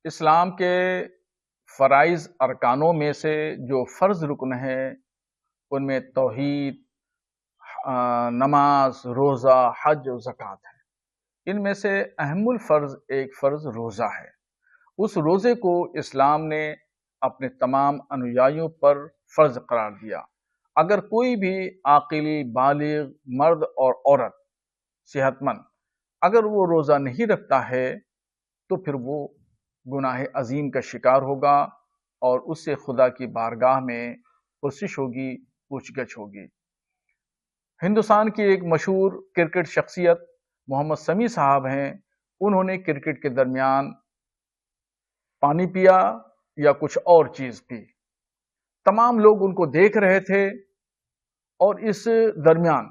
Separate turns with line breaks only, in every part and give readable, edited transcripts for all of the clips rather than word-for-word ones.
اسلام کے فرائض ارکانوں میں سے جو فرض رکن ہے ان میں توحید، نماز، روزہ، حج و زکوٰۃ ہے۔ ان میں سے اہم الفرض ایک فرض روزہ ہے۔ اس روزے کو اسلام نے اپنے تمام انویائیوں پر فرض قرار دیا۔ اگر کوئی بھی عاقل بالغ مرد اور عورت صحت مند اگر وہ روزہ نہیں رکھتا ہے تو پھر وہ گناہ عظیم کا شکار ہوگا اور اس سے خدا کی بارگاہ میں پرسش ہوگی، پوچھ گچھ ہوگی۔ ہندوستان کی ایک مشہور کرکٹ شخصیت محمد سمیع صاحب ہیں۔ انہوں نے کرکٹ کے درمیان پانی پیا یا کچھ اور چیز پی۔ تمام لوگ ان کو دیکھ رہے تھے اور اس درمیان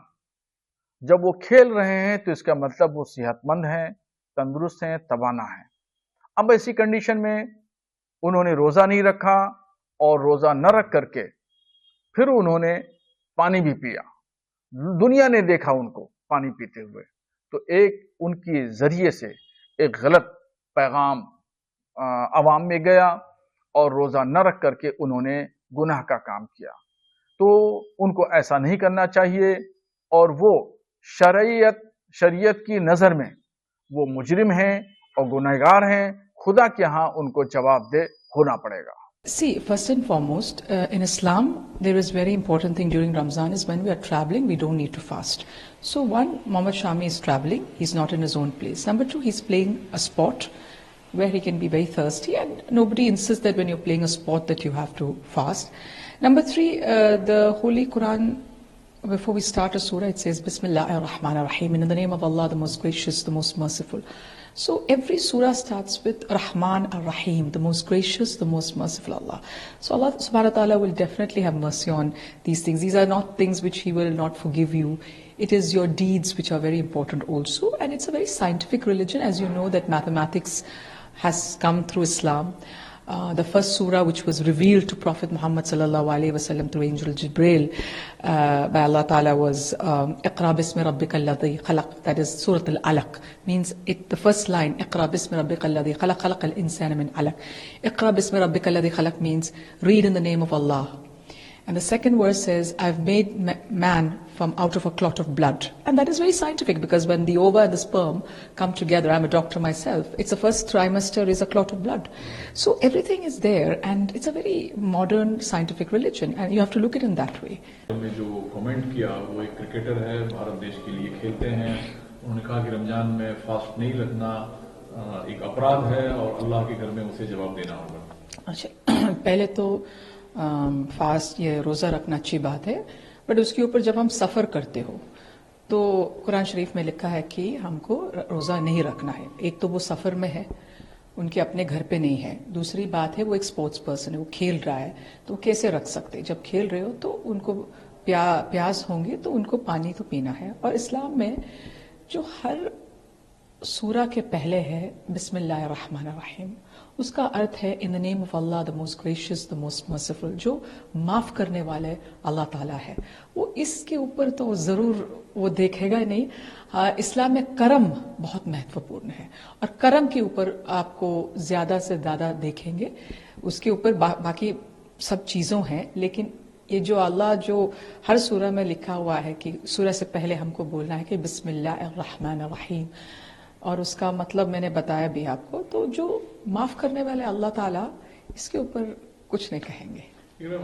جب وہ کھیل رہے ہیں تو اس کا مطلب وہ صحت مند ہیں، تندرست ہیں، توانا ہیں۔ اب ایسی کنڈیشن میں انہوں نے روزہ نہیں رکھا اور روزہ نہ رکھ کر کے پھر انہوں نے پانی بھی پیا۔ دنیا نے دیکھا ان کو پانی پیتے ہوئے، تو ایک ان کے ذریعے سے ایک غلط پیغام عوام میں گیا اور روزہ نہ رکھ کر کے انہوں نے گناہ کا کام کیا۔ تو ان کو ایسا نہیں کرنا چاہیے اور وہ شریعت کی نظر میں وہ مجرم ہیں اور گنہگار ہیں۔ خدا کے ہاں ان کو جواب دہ ہونا پڑے گا۔
See, first and foremost, in Islam, there is very important thing during Ramzan is when we are traveling, we don't need to fast. So one, Muhammad Shami is traveling, he's not in his own place. Number two, he's playing a sport where he can be very thirsty, and nobody insists that when you're playing a sport that you have to fast. Number three, the Holy Quran, before we start a surah, it says, Bismillahir Rahmanir Rahim, in the name of Allah, the most gracious, the most merciful. So every surah starts with Rahman ar-Rahim, the most gracious, the most merciful Allah. So Allah subhanahu wa ta'ala will definitely have mercy on these things. These are not things which He will not forgive you. It is your deeds which are very important also. And it's a very scientific religion. As you know that mathematics has come through Islam. The first surah which was revealed to Prophet Muhammad sallallahu alaihi wasallam through Angel Jibreel by Allah Ta'ala was Iqra bismi rabbika alladhi khalaq. That is Surah Al-Alaq. Means the first line, Iqra bismi rabbika alladhi khalaq, khalaqal insana min alaq. Iqra bismi rabbika alladhi khalaq means read in the name of Allah. And the second verse says, I've made man from out of a clot of blood. And that is very scientific because when the ova and the sperm come together, I'm a doctor myself, it's the first trimester is a clot of blood. So everything is there and it's a very modern scientific religion and you have to look at it in that way.
میں جو comment کیا وہ ایک cricketer ہے، بھارت دیش کے لیے کھیلتے ہیں، انہوں نے کہا کہ رمضان میں فاسٹ نہیں رکھنا ایک اپرادھ ہے اور اللہ کے گھر میں اسے جواب دینا ہوگا۔
اچھا، پہلے تو فاسٹ یہ روزہ رکھنا اچھی بات ہے، بٹ اس کے اوپر جب ہم سفر کرتے ہو تو قرآن شریف میں لکھا ہے کہ ہم کو روزہ نہیں رکھنا ہے۔ ایک تو وہ سفر میں ہے، ان کے اپنے گھر پہ نہیں ہے، دوسری بات ہے وہ ایک اسپورٹس پرسن ہے، وہ کھیل رہا ہے تو وہ کیسے رکھ سکتے؟ جب کھیل رہے ہو تو ان کو پیاس ہوں گی تو ان کو پانی تو پینا ہے۔ اور اسلام میں جو ہر سورہ کے پہلے ہے بسم اللہ الرحمن الرحیم، اس کا ارتھ ہے in the name of Allah the most gracious the most merciful, جو معاف کرنے والے اللہ تعالیٰ ہے۔ وہ اس کے اوپر تو ضرور وہ دیکھے گا نہیں۔ اسلام میں کرم بہت مہتوپورن ہے اور کرم کے اوپر آپ کو زیادہ سے زیادہ دیکھیں گے، اس کے اوپر باقی سب چیزوں ہیں، لیکن یہ جو اللہ جو ہر سورہ میں لکھا ہوا ہے کہ سورہ سے پہلے ہم کو بولنا ہے کہ بسم اللہ الرحمن الرحیم، اور اس کا مطلب میں نے بتایا بھی آپ کو، تو جو معاف کرنے والے اللہ تعالیٰ اس کے اوپر کچھ نہیں کہیں گے۔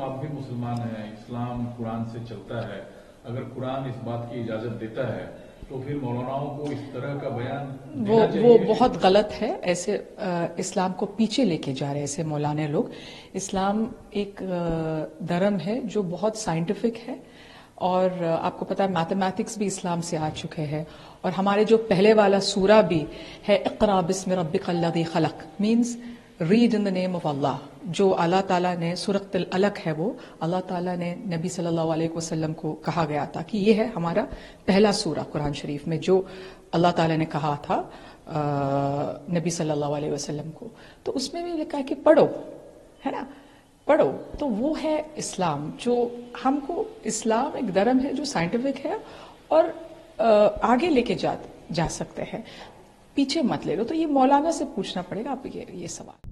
آپ بھی مسلمان ہیں، اسلام قرآن سے چلتا ہے، اگر قرآن اس بات کی اجازت دیتا ہے تو پھر مولاناؤں کو اس طرح کا بیان
وہ بہت غلط ہے۔ ایسے اسلام کو پیچھے لے کے جا رہے ایسے مولانا لوگ۔ اسلام ایک دھرم ہے جو بہت سائنٹیفک ہے اور آپ کو پتا ہے میتھمیٹکس بھی اسلام سے آ چکے ہیں، اور ہمارے جو پہلے والا سورہ بھی ہے اقرا بسم ربک الذی خلق، means read in the name of Allah, جو اللہ تعالیٰ نے سورۃ العلق ہے، وہ اللہ تعالیٰ نے نبی صلی اللہ علیہ وسلم کو کہا گیا تھا کہ یہ ہے ہمارا پہلا سورہ قرآن شریف میں جو اللہ تعالیٰ نے کہا تھا نبی صلی اللہ علیہ وسلم کو، تو اس میں بھی لکھا ہے کہ پڑھو، ہے نا، پڑھو۔ تو وہ ہے اسلام، جو ہم کو اسلام ایک دھرم ہے جو سائنٹیفک ہے اور آگے لے کے جا سکتے ہیں، پیچھے مت لے لو۔ تو یہ مولانا سے پوچھنا پڑے گا آپ یہ سوال۔